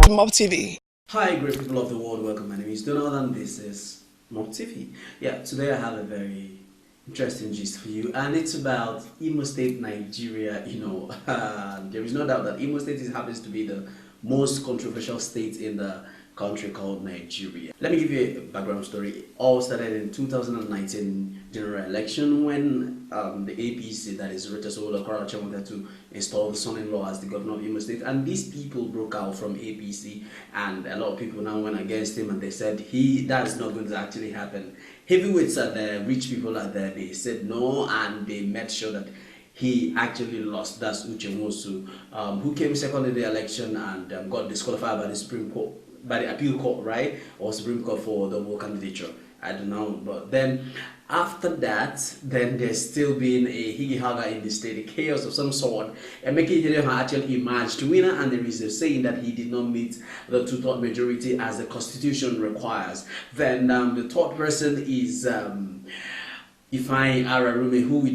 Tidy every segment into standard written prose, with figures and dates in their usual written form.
Mobtv. Hi, great people of the world. Welcome. My name is Donald, and this is Mobtv. Yeah, today I have a very interesting gist for you, and it's about Imo State, Nigeria. There is no doubt that Imo State happens to be the most controversial state in the country called Nigeria. Let me give you a background story. It all started in 2019 general election when the APC, that is Retasola Karachi, wanted to install the son-in-law as the governor of Imo State, and these people broke out from APC, and a lot of people now went against him, and they said that is not going to actually happen. Heavyweights are there, rich people are there, they said no, and they made sure that he actually lost. That's Uche Nwosu, who came second in the election and got disqualified by the Supreme Court, by the appeal court, right? Or Supreme Court for the whole candidature. I don't know. But then after that, then there's still been a higi-haga in the state, a chaos of some sort. Emeka Ihedioha actually emerged winner, and there is a saying that he did not meet the two-third majority as the constitution requires. Then the third person is Ifeanyi Ararume, who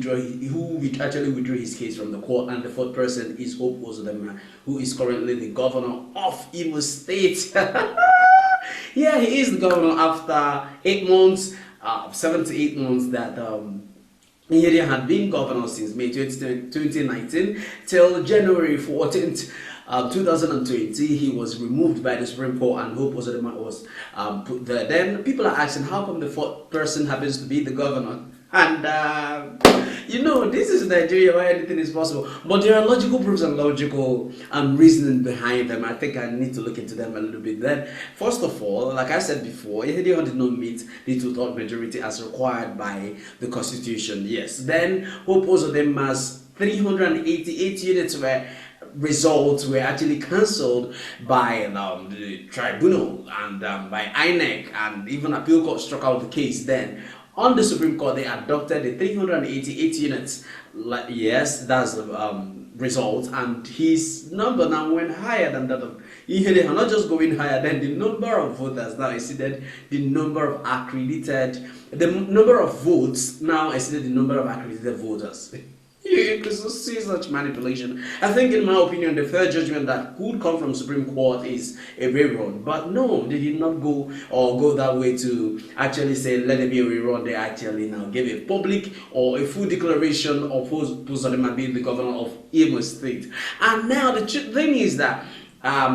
actually withdrew his case from the court, and the fourth person is Hope Uzodinma, who is currently the governor of Imo State. Yeah, he is the governor after 8 months, 7 to 8 months that Nigeria had been governor since May 2019 till January 14th. 2020, he was removed by the Supreme Court, and Hope Uzodinma was put there. Then people are asking, how come the fourth person happens to be the governor? And this is Nigeria where anything is possible. But there are logical proofs and logical reasoning behind them. I think I need to look into them a little bit. Then, first of all, like I said before, Ihedioha did not meet the two-third majority as required by the Constitution. Yes. Then Hope Uzodinma's 388 units results were actually cancelled by the tribunal and by INEC, and even appeal court struck out the case. Then on the Supreme Court, they adopted the 388 units. Yes, that's the result, and his number now went higher than that of Ihedioha. Not just going higher, then the number of voters now exceeded the number of accredited. The number of votes now exceeded the number of accredited voters. You can see such manipulation. I think, in my opinion, the fair judgment that could come from Supreme Court is a rerun. But no, they did not go that way to actually say let it be a rerun. They actually now gave a public or a full declaration of Uzodinma being the governor of Imo State. And now the thing is that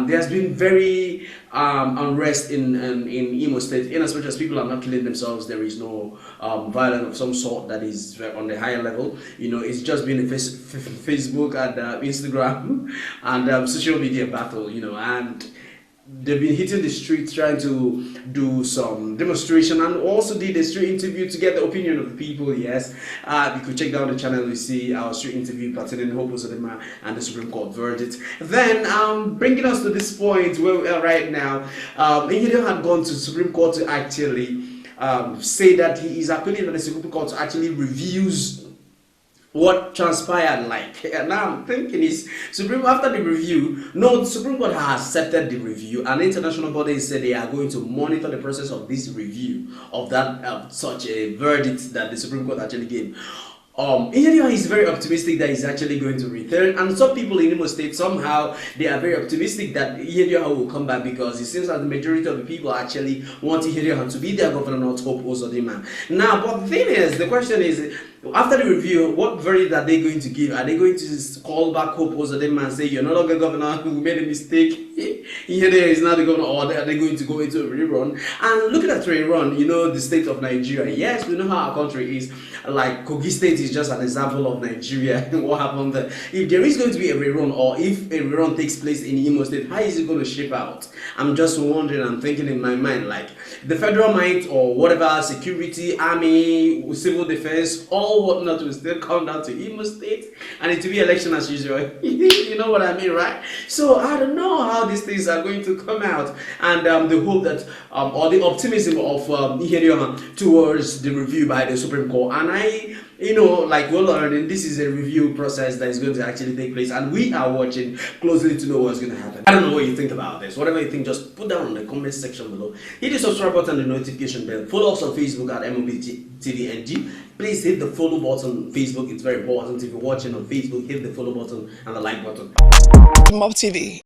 there's been very unrest in Imo State, in as much as people are not killing themselves. There is no violence of some sort that is on the higher level. It's just been a Facebook and Instagram and social media battle, and they've been hitting the streets trying to do some demonstration, and also did a street interview to get the opinion of the people. Yes, you could check down the channel, you see our street interview pertaining Hope Uzodinma and the Supreme Court verdict. Then bringing us to this point where we are right now, Intl had gone to the Supreme Court to actually say that he is appealing that the Supreme Court to actually reviews what transpired. And now I'm thinking is after the review, no, the Supreme Court has accepted the review, and international bodies said they are going to monitor the process of this review of that such a verdict that the Supreme Court actually gave. Ihedioha is very optimistic that he's actually going to return, and some people in Imo State, somehow they are very optimistic that Ihedioha will come back, because it seems that the majority of the people actually want Ihedioha to be their governor, not Hope Uzodinma. Now, but the thing is, the question is, after the review, what verdict are they going to give? Are they going to call back Hope Uzodinma and say, you're no longer governor, we made a mistake, Ihedioha is now the governor, or are they going to go into a rerun? And looking at rerun, the state of Nigeria, yes, we know how our country is. Like Kogi State is just an example of Nigeria. What happened there? If there is going to be a rerun, or if a rerun takes place in Imo State, how is it going to shape out? I'm just wondering, I'm thinking in my mind, like the federal might or whatever, security, army, civil defense, all whatnot will still come down to Imo State, and it will be election as usual. You know what I mean, right? So I don't know how these things are going to come out, and the hope that or the optimism of Ihedioha towards the review by the Supreme Court. And like we're learning, this is a review process that is going to actually take place, and we are watching closely to know what's going to happen. I don't know what you think about this. Whatever you think, just put down in the comment section below. Hit the subscribe button and the notification bell. Follow us on Facebook at Mobtv. Please hit the follow button on Facebook. It's very important. If you're watching on Facebook, hit the follow button and the like button. Mobtv.